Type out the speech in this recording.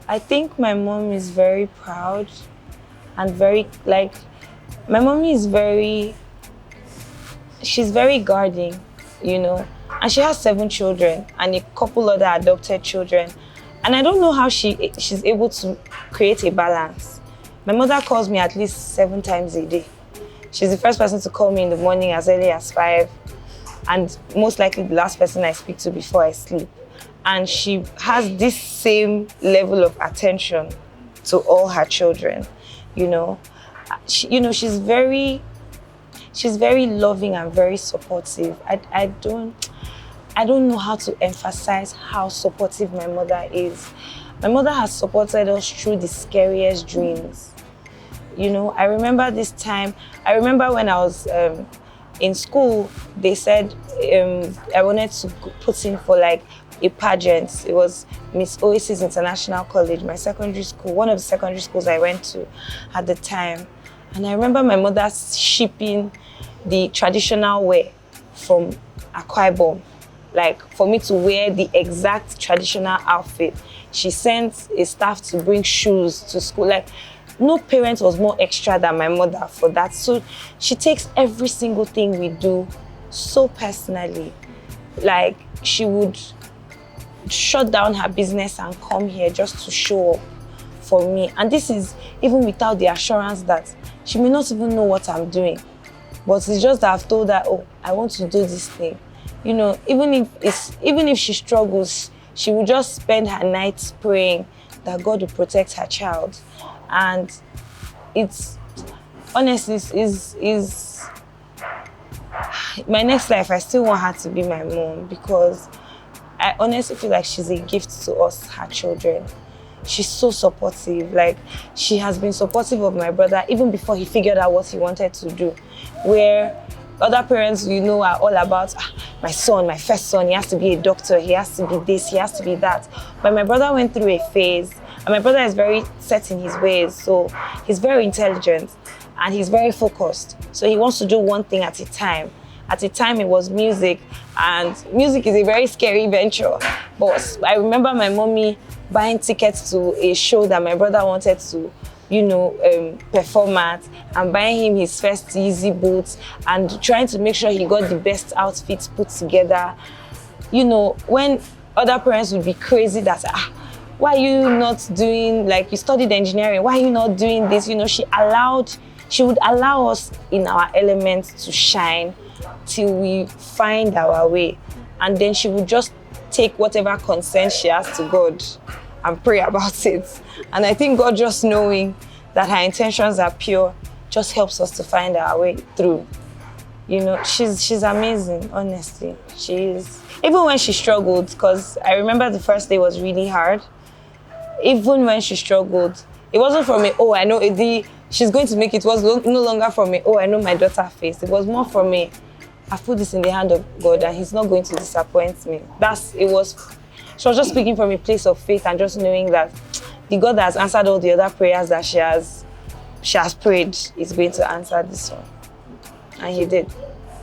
I think my mom is very proud and very, like, my mommy is very, she's very guarding, you know, and she has 7 children and a couple other adopted children. And I don't know how she's able to create a balance. My mother calls me at least 7 times a day. She's the first person to call me in the morning as early as 5, and most likely the last person I speak to before I sleep. And she has this same level of attention to all her children, you know. She's very loving and very supportive. I don't know how to emphasize how supportive my mother is. My mother has supported us through the scariest dreams. You know, I remember when I was in school, they said I wanted to put in for like a pageant. It was Miss Oasis International College, my secondary school, one of the secondary schools I went to at the time. And I remember my mother shipping the traditional wear from Akwa Ibom, like for me to wear the exact traditional outfit. She sent a staff to bring shoes to school. Like, no parent was more extra than my mother for that. So she takes every single thing we do so personally. Like, she would shut down her business and come here just to show up for me. And this is even without the assurance that she may not even know what I'm doing. But it's just that I've told her, oh, I want to do this thing. You know, even if she struggles, she will just spend her nights praying that God will protect her child. And it's honestly is my next life. I still want her to be my mom, because I honestly feel like she's a gift to us, her children. She's so supportive. Like, she has been supportive of my brother even before he figured out what he wanted to do. Where other parents, you know, are all about, my son, my first son, he has to be a doctor, he has to be this, he has to be that. But my brother went through a phase, and my brother is very set in his ways, so he's very intelligent and he's very focused. So he wants to do one thing at a time. At the time, it was music, and music is a very scary venture. But I remember my mommy buying tickets to a show that my brother wanted to, you know, perform at, and buying him his first Yeezy boots and trying to make sure he got the best outfits put together. You know, when other parents would be crazy that, why are you not doing, like, you studied engineering, why are you not doing this? You know, she would allow us in our elements to shine till we find our way. And then she would just take whatever concern she has to God and pray about it. And I think God, just knowing that her intentions are pure, just helps us to find our way through. You know, she's amazing, honestly. She is. Even when she struggled, because I remember the first day was really hard. Even when she struggled, it wasn't from me, oh, I know she's going to make it. It was no longer from me, oh, I know my daughter faced. It was more from me, I've put this in the hand of God and he's not going to disappoint me. She was just speaking from a place of faith and just knowing that the God that has answered all the other prayers that she has prayed is going to answer this one. And he did.